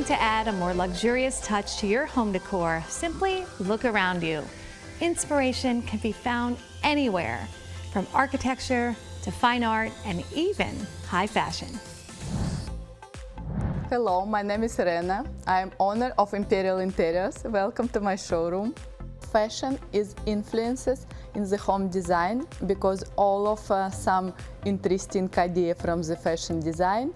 to add a more luxurious touch to your home decor, simply look around you. Inspiration can be found anywhere, from architecture to fine art and even high fashion. Hello, my name is Alena. I am owner of Imperial Interiors. Welcome to my showroom. Fashion is influences in the home design because all of some interesting idea from the fashion design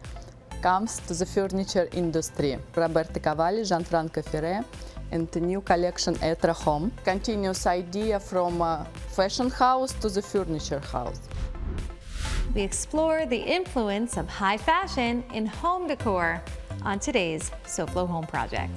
comes to the furniture industry. Roberto Cavalli, Gianfranco Ferre, and the new collection Etra Home. Continuous idea from fashion house to the furniture house. We explore the influence of high fashion in home decor on today's SoFlo Home Project.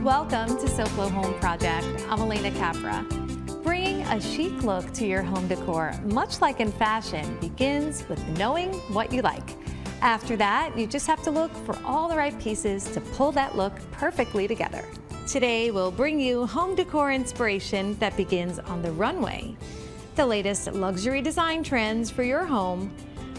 Welcome to SoFlo Home Project. I'm Alena Capra. Bringing a chic look to your home decor, much like in fashion, begins with knowing what you like. After that, you just have to look for all the right pieces to pull that look perfectly together. Today, we'll bring you home decor inspiration that begins on the runway, the latest luxury design trends for your home,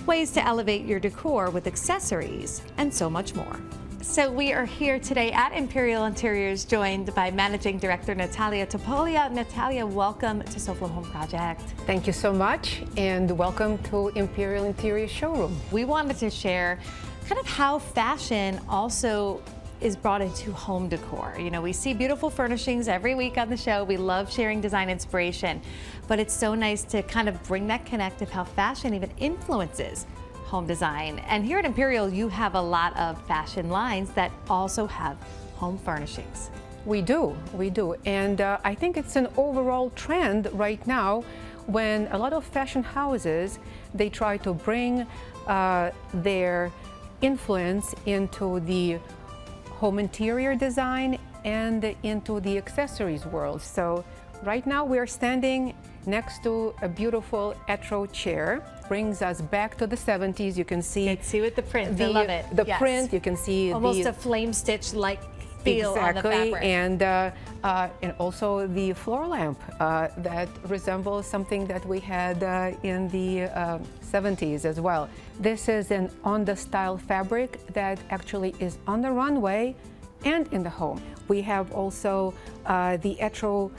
ways to elevate your decor with accessories, and so much more. So we are here today at Imperial Interiors, joined by Managing Director Natalia Topolia. Natalia, welcome to SoFlo Home Project. Thank you so much, and welcome to Imperial Interiors showroom. We wanted to share kind of how fashion also is brought into home decor. You know, we see beautiful furnishings every week on the show. We love sharing design inspiration, but it's so nice to kind of bring that connect of how fashion even influences home design. And here at Imperial, you have a lot of fashion lines that also have home furnishings. We do. And I think it's an overall trend right now when a lot of fashion houses, they try to bring their influence into the home interior design and into the accessories world. So right now we're standing next to a beautiful Etro chair. Brings us back to the 70s. You can see with the print. I love it. The print. You can see almost a flame stitch like feel on the fabric. And also the floor lamp that resembles something that we had in the 70s as well. This is an on-the style fabric that actually is on the runway and in the home. We have also the Etro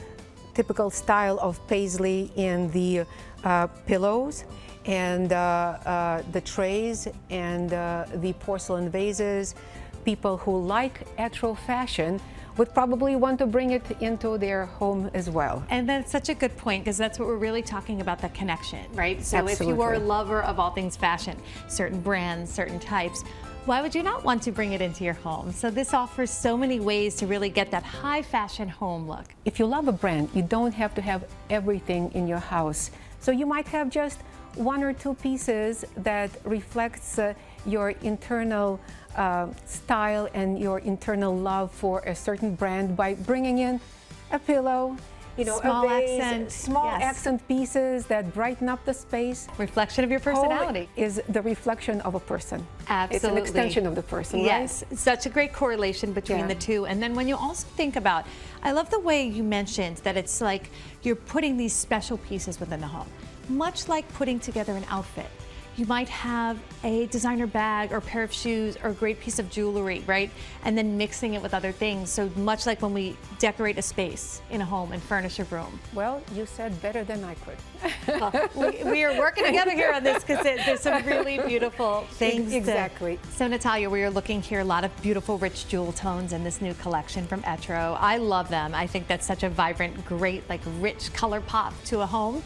typical style of paisley in the pillows and the trays and the porcelain vases. People who like Etro fashion would probably want to bring it into their home as well. And that's such a good point, because that's what we're really talking about, the connection, right? So Absolutely. If you are a lover of all things fashion, certain brands, certain types, why would you not want to bring it into your home? So this offers so many ways to really get that high fashion home look. If you love a brand, you don't have to have everything in your house. So you might have just one or two pieces that reflects your internal style and your internal love for a certain brand by bringing in a pillow, you know, small a vase, accent, small yes. accent pieces that brighten up the space. Reflection of your personality. Home is the reflection of a person. Absolutely. It's an extension of the person, yes. right? Such a great correlation between the two. And then when you also think about, I love the way you mentioned that it's like you're putting these special pieces within the home. Much like putting together an outfit. You might have a designer bag or pair of shoes or a great piece of jewelry, right? And then mixing it with other things. So much like when we decorate a space in a home and furnish a room. Well, you said better than I could. Well, we are working together here on this because there's some really beautiful things. Exactly. So Natalia, we are looking here, a lot of beautiful rich jewel tones in this new collection from Etro. I love them. I think that's such a vibrant, great, like rich color pop to a home.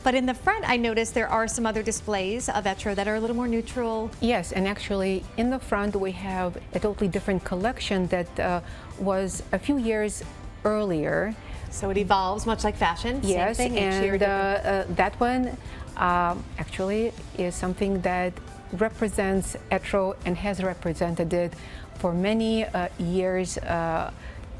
But in the front, I noticed there are some other displays of Etro that are a little more neutral. Yes, and actually in the front we have a totally different collection that was a few years earlier. So it evolves much like fashion. Yes, same thing, and that one actually is something that represents Etro and has represented it for many years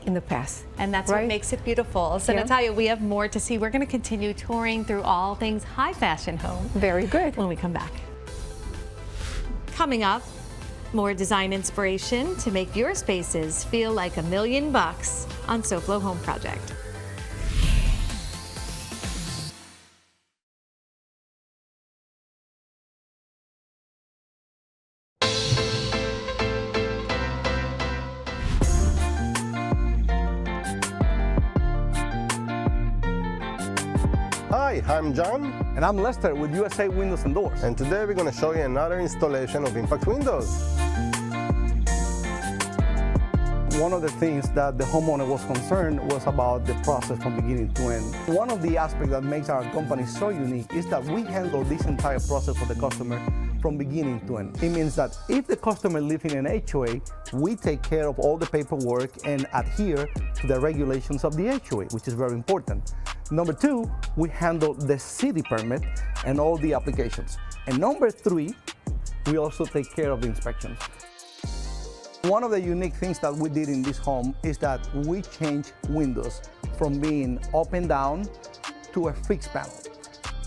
in the past. And that's what makes it beautiful. So Natalia, we have more to see. We're going to continue touring through all things high fashion home. Very good. When we come back. Coming up, more design inspiration to make your spaces feel like $1,000,000 on SoFlo Home Project. Hi, I'm John. And I'm Lester with USA Windows and Doors. And today we're going to show you another installation of Impact Windows. One of the things that the homeowner was concerned was about the process from beginning to end. One of the aspects that makes our company so unique is that we handle this entire process for the customer from beginning to end. It means that if the customer lives in an HOA, we take care of all the paperwork and adhere to the regulations of the HOA, which is very important. Number two, we handle the city permit and all the applications. And number three, we also take care of the inspections. One of the unique things that we did in this home is that we changed windows from being up and down to a fixed panel.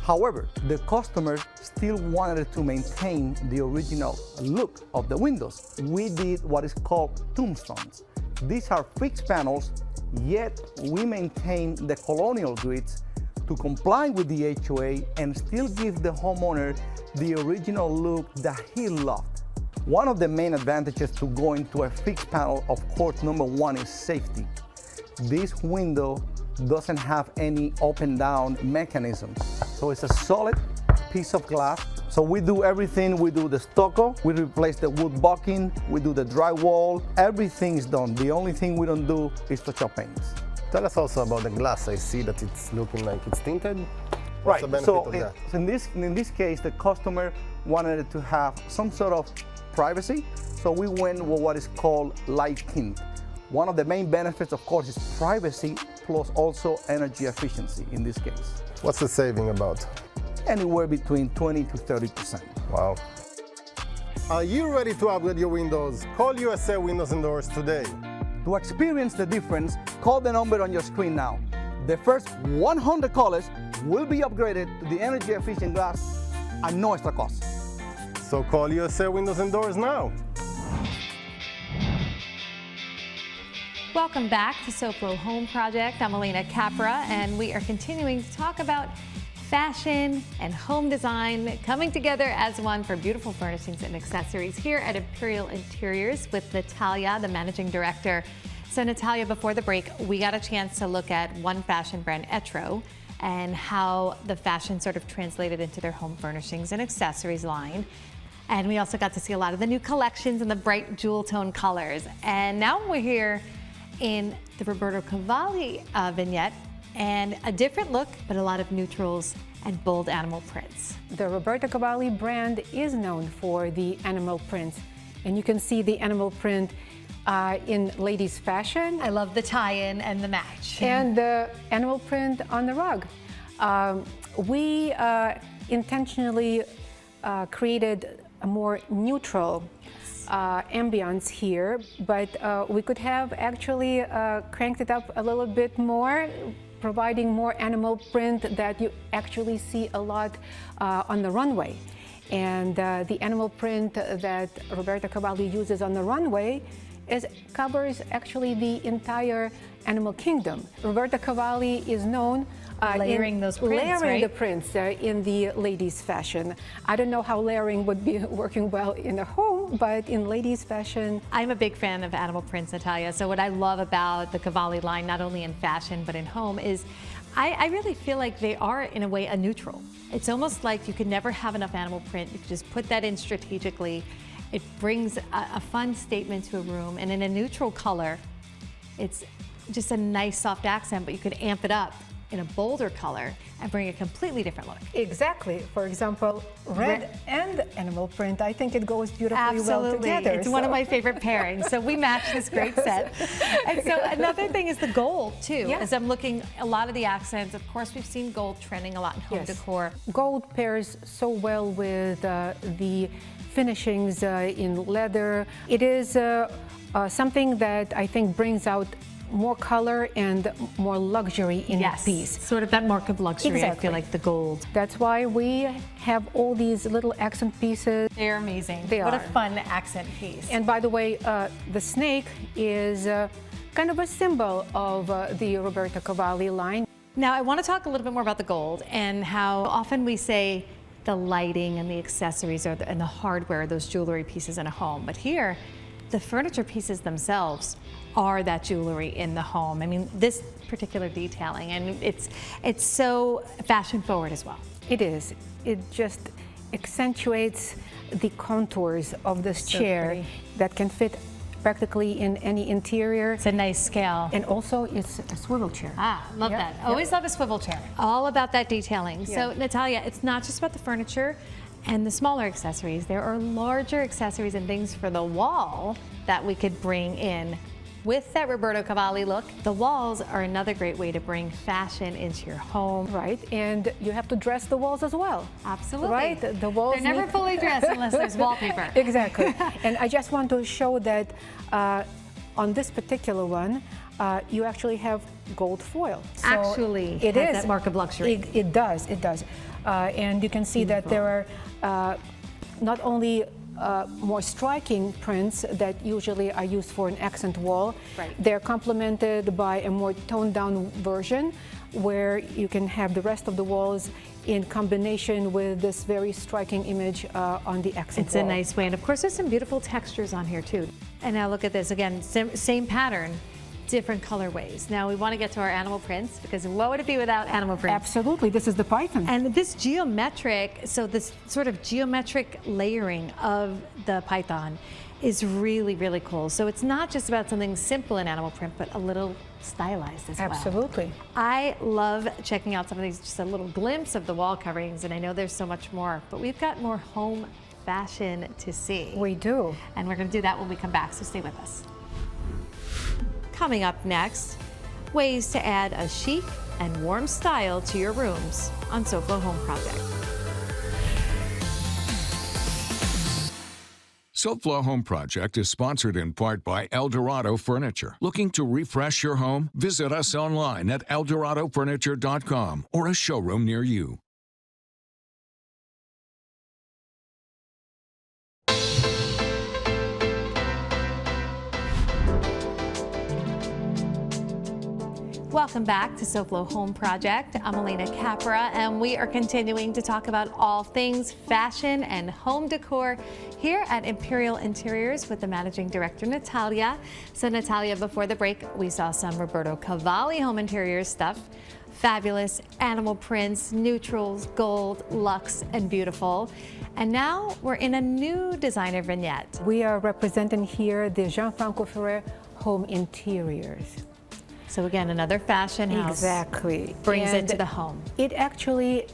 However, the customer still wanted to maintain the original look of the windows. We did what is called tombstones. These are fixed panels, yet we maintain the colonial grids to comply with the HOA and still give the homeowner the original look that he loved. One of the main advantages to going to a fixed panel, of course, number one is safety. This window doesn't have any up and down mechanism. So it's a solid piece of glass. So we do everything. We do the stucco, we replace the wood bucking, we do the drywall, everything is done. The only thing we don't do is touch-up paints. Tell us also about the glass. I see that it's looking like it's tinted. What's the benefit so of that? In this case, the customer wanted to have some sort of privacy, so we went with what is called light tint. One of the main benefits, of course, is privacy, plus also energy efficiency in this case. What's the saving about? Anywhere between 20 to 30%. Wow. Are you ready to upgrade your windows? Call USA Windows and Doors today. To experience the difference, call the number on your screen now. The first 100 callers will be upgraded to the energy efficient glass at no extra cost. So call USA Windows and Doors now. Welcome back to SoFlo Home Project. I'm Alena Capra, and we are continuing to talk about fashion and home design coming together as one for beautiful furnishings and accessories here at Imperial Interiors with Natalia, the managing director. So Natalia, before the break, we got a chance to look at one fashion brand, Etro, and how the fashion sort of translated into their home furnishings and accessories line. And we also got to see a lot of the new collections and the bright jewel tone colors. And now we're here in the Roberto Cavalli vignette, and a different look, but a lot of neutrals and bold animal prints. The Roberto Cavalli brand is known for the animal prints, and you can see the animal print in ladies' fashion. I love the tie-in and the match. And the animal print on the rug. We intentionally created a more neutral ambience here, but we could have actually cranked it up a little bit more, providing more animal print that you actually see a lot on the runway. And the animal print that Roberto Cavalli uses on the runway covers actually the entire animal kingdom. Roberto Cavalli is known layering those prints, layering right? the prints in the ladies' fashion. I don't know how layering would be working well in a home, but in ladies' fashion. I'm a big fan of animal prints, Natalia. So what I love about the Cavalli line, not only in fashion but in home, is I really feel like they are, in a way, a neutral. It's almost like you could never have enough animal print. You could just put that in strategically. It brings a fun statement to a room, and in a neutral color, it's just a nice soft accent, but you could amp it up in a bolder color and bring a completely different look. Exactly. For example, red and animal print, I think it goes beautifully well together. It's one of my favorite pairings. So we match this great set. And so another thing is the gold too. Yeah. As I'm looking, a lot of the accents, of course, we've seen gold trending a lot in home decor. Gold pairs so well with the finishings in leather. It is something that I think brings out more color and more luxury in Yes, the piece. sort of that mark of luxury. I Exactly. feel like the gold. That's why we have all these little accent pieces. They're amazing. They What a are. fun accent piece. And by the way, the snake is kind of a symbol of the Roberto Cavalli line. Now, I want to talk a little bit more about the gold and how often we say the lighting and the accessories and the hardware, those jewelry pieces in a home. But here, the furniture pieces themselves are that jewelry in the home. I mean, this particular detailing, and it's so fashion forward as well. It is. It just accentuates the contours of this chair pretty. that can fit practically in any interior. It's a nice scale. And also, it's a swivel chair. Love Yep, that. yep. Always love a swivel chair. All about that detailing. So, Yeah. Natalia, it's not just about the furniture and the smaller accessories. There are larger accessories and things for the wall that we could bring in. With that Roberto Cavalli look, the walls are another great way to bring fashion into your home. Right, and you have to dress the walls as well. Absolutely. Right, the walls They're never need- fully dressed unless there's wallpaper. Exactly. And I just want to show that on this particular one, you actually have gold foil. So Actually it has is that mark of luxury. It does. It does. And you can see that there are not only more striking prints that usually are used for an accent wall. Right. They're complemented by a more toned down version where you can have the rest of the walls in combination with this very striking image on the accent It's wall. a nice way. And of course, there's some beautiful textures on here too. And now look at this again, same pattern, different colorways. Now we want to get to our animal prints because what would it be without animal prints? Absolutely, this is the python. And this geometric, so this sort of geometric layering of the python is really, really cool. So it's not just about something simple in animal print, but a little stylized as well. Absolutely. I love checking out some of these, just a little glimpse of the wall coverings, and I know there's so much more, but we've got more home fashion to see. We do. And we're gonna do that when we come back, so stay with us. Coming up next, ways to add a chic and warm style to your rooms on SoFlo Home Project. SoFlo Home Project is sponsored in part by Eldorado Furniture. Looking to refresh your home? Visit us online at eldoradofurniture.com or a showroom near you. Welcome back to SoFlo Home Project. I'm Alena Capra, and we are continuing to talk about all things fashion and home decor here at Imperial Interiors with the Managing Director, Natalia. So Natalia, before the break, we saw some Roberto Cavalli home interiors stuff. Fabulous animal prints, neutrals, gold, luxe, and beautiful. And now we're in a new designer vignette. We are representing here the Gianfranco Ferre home interiors. So again, another fashion house. Exactly. Brings it And to the home. It actually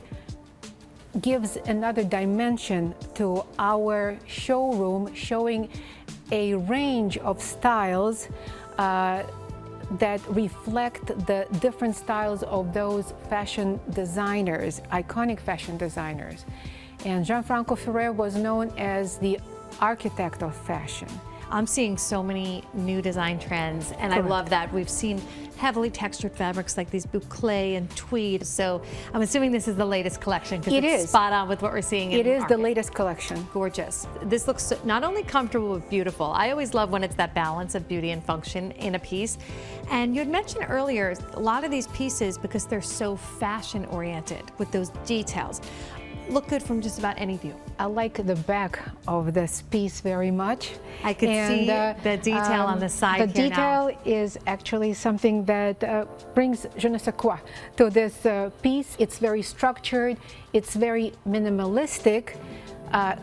gives another dimension to our showroom, showing a range of styles that reflect the different styles of those fashion designers, iconic fashion designers. And Gianfranco Ferre was known as the architect of fashion. I'm seeing so many new design trends, and I Correct. love that. We've seen heavily textured fabrics like these boucle and tweed. So I'm assuming this is the latest collection because It it's is. spot on with what we're seeing in It the is the market. latest collection. Gorgeous. This looks not only comfortable but beautiful. I always love when it's that balance of beauty and function in a piece. And you had mentioned earlier a lot of these pieces, because they're so fashion oriented with those details, look good from just about any view. I like the back of this piece very much. I could see the detail on the side The here now. detail is actually something that brings je ne sais quoi to this piece. It's very structured, it's very minimalistic,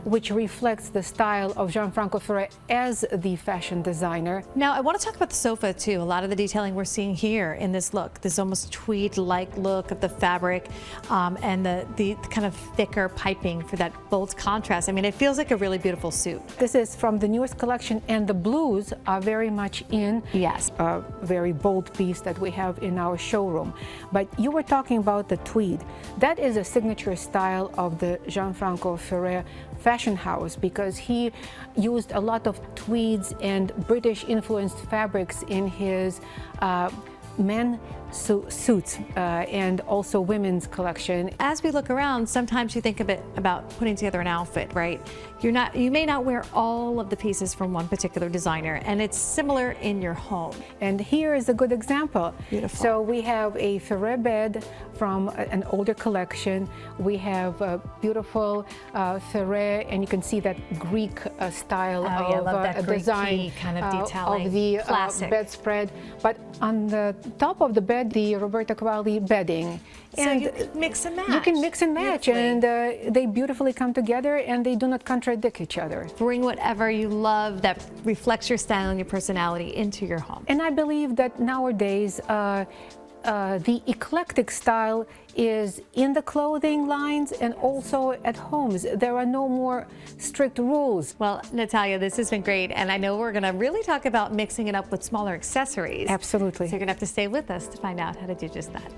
which reflects the style of Gianfranco Ferre as the fashion designer. Now, I want to talk about the sofa too. A lot of the detailing we're seeing here in this look, this almost tweed-like look of the fabric and the kind of thicker piping for that bold contrast. I mean, it feels like a really beautiful suit. This is from the newest collection, and the blues are very much in. Yes. A very bold piece that we have in our showroom. But you were talking about the tweed. That is a signature style of the Gianfranco Ferre fashion house because he used a lot of tweeds and British influenced fabrics in his men suits and also women's collection. As we look around, sometimes you think a bit about putting together an outfit, right? You may not wear all of the pieces from one particular designer, and it's similar in your home. And here is a good example. Beautiful. So we have a Ferre bed from an older collection. We have a beautiful Ferre, and you can see that Greek style I of love that Greek design key kind of detailing. of the Classic. bedspread. But on the top of the bed, the Roberto Cavalli bedding. So you can mix and match. You can mix and match, beautifully. and they beautifully come together, and they do not contradict each other. Bring whatever you love that reflects your style and your personality into your home. And I believe that nowadays the eclectic style is in the clothing lines and also at homes. There are no more strict rules. Well, Natalia, this has been great, and I know we're going to really talk about mixing it up with smaller accessories. Absolutely. So you're going to have to stay with us to find out how to do just that.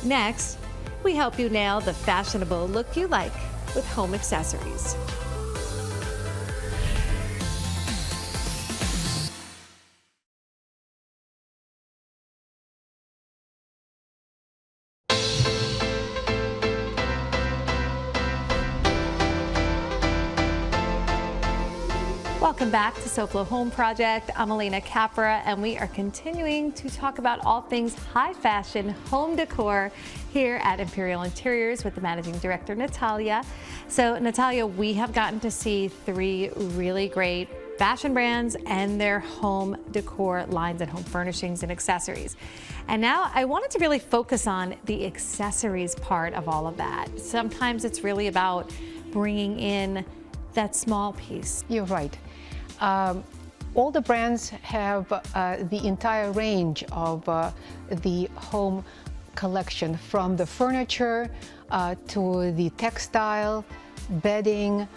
Next, we help you nail the fashionable look you like with home accessories. Welcome back to SoFlo Home Project. I'm Alena Capra, and we are continuing to talk about all things high fashion home decor here at Imperial Interiors with the Managing Director, Natalia. So, Natalia, we have gotten to see 3 really great fashion brands and their home decor lines and home furnishings and accessories. And now I wanted to really focus on the accessories part of all of that. Sometimes it's really about bringing in that small piece. You're right. All the brands have the entire range of the home collection, from the furniture to the textile, bedding,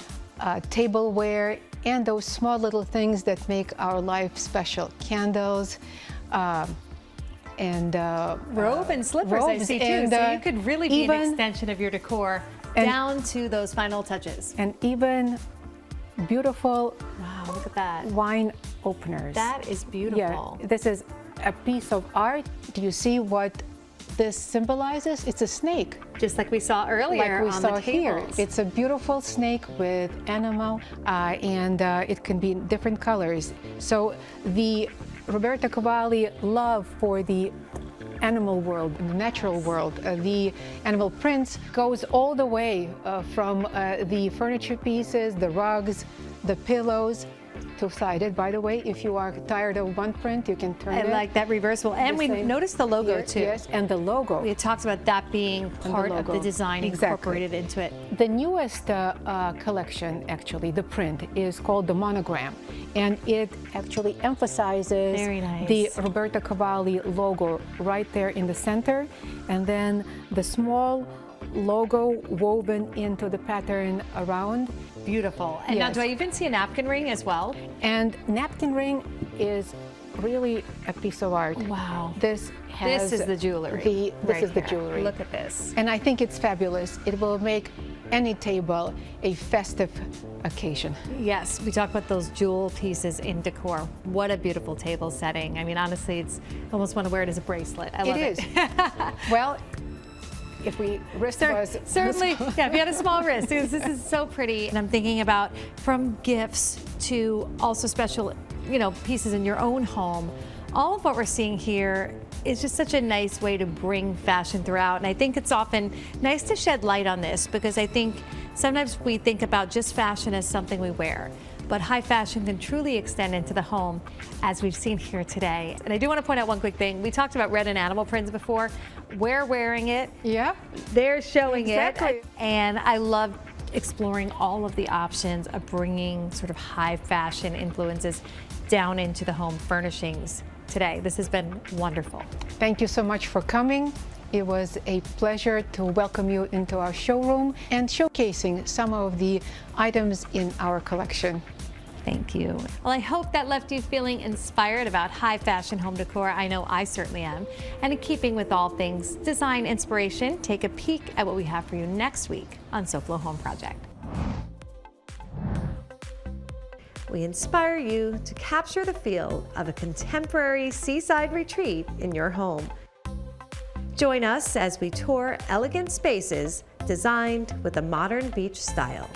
tableware, and those small little things that make our life special. Candles, and robe and slippers, I see too. and, so you could really be an even- extension of your decor down to those final touches. and even beautiful Wow, look at that. wine openers. That is beautiful. Yeah, this is a piece of art. Do you see what this symbolizes? It's a snake, Just like we saw earlier like we on saw the here. tables. It's a beautiful snake with enamel, and it can be in different colors. So the Roberto Cavalli love for the animal world, the natural world, the animal prints goes all the way from the furniture pieces, the rugs, the pillows, two-sided, by the way. If you are tired of one print, you can turn I it. like that reversible. And the we same noticed the logo here. too. Yes, and the logo. We had talked about that being the part of the logo. design Exactly. incorporated into it. The newest collection, actually, the print, is called the monogram, and it actually emphasizes Very nice. the Roberto Cavalli logo right there in the center, and then the small logo woven into the pattern around. Beautiful. And now, Yes. do I even see a napkin ring as well? And napkin ring is really a piece of art. Wow. This has This is the jewelry. This right is the here. jewelry. Look at this. And I think it's fabulous. It will make any table a festive occasion. Yes, we talked about those jewel pieces in decor. What a beautiful table setting. I mean, honestly, it's I almost want to wear it as a bracelet. I love it. It is. Well, if we wrist was Certainly, yeah, if you had a small wrist. This is so pretty. And I'm thinking about from gifts to also special, pieces in your own home. All of what we're seeing here is just such a nice way to bring fashion throughout. And I think it's often nice to shed light on this because I think sometimes we think about just fashion as something we wear. But high fashion can truly extend into the home, as we've seen here today. And I do want to point out one quick thing. We talked about red and animal prints before. We're wearing it. Yeah. They're showing Exactly. it. And I love exploring all of the options of bringing sort of high fashion influences down into the home furnishings today. This has been wonderful. Thank you so much for coming. It was a pleasure to welcome you into our showroom and showcasing some of the items in our collection. Thank you. Well, I hope that left you feeling inspired about high fashion home decor. I know I certainly am. And in keeping with all things design inspiration, take a peek at what we have for you next week on SoFlo Home Project. We inspire you to capture the feel of a contemporary seaside retreat in your home. Join us as we tour elegant spaces designed with a modern beach style.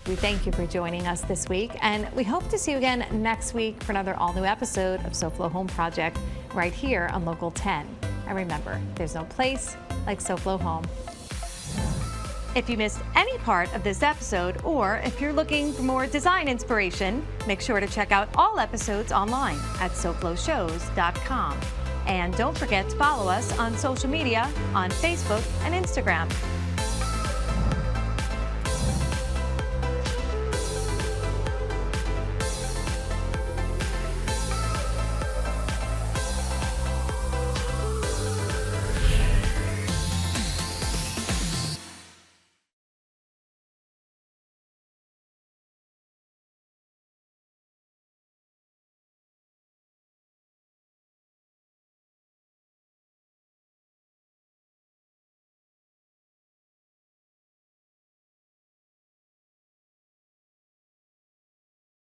We thank you for joining us this week, and we hope to see you again next week for another all-new episode of SoFlo Home Project right here on Local 10. And remember, there's no place like SoFlo Home. If you missed any part of this episode, or if you're looking for more design inspiration, make sure to check out all episodes online at SoFloShows.com. And don't forget to follow us on social media on Facebook and Instagram.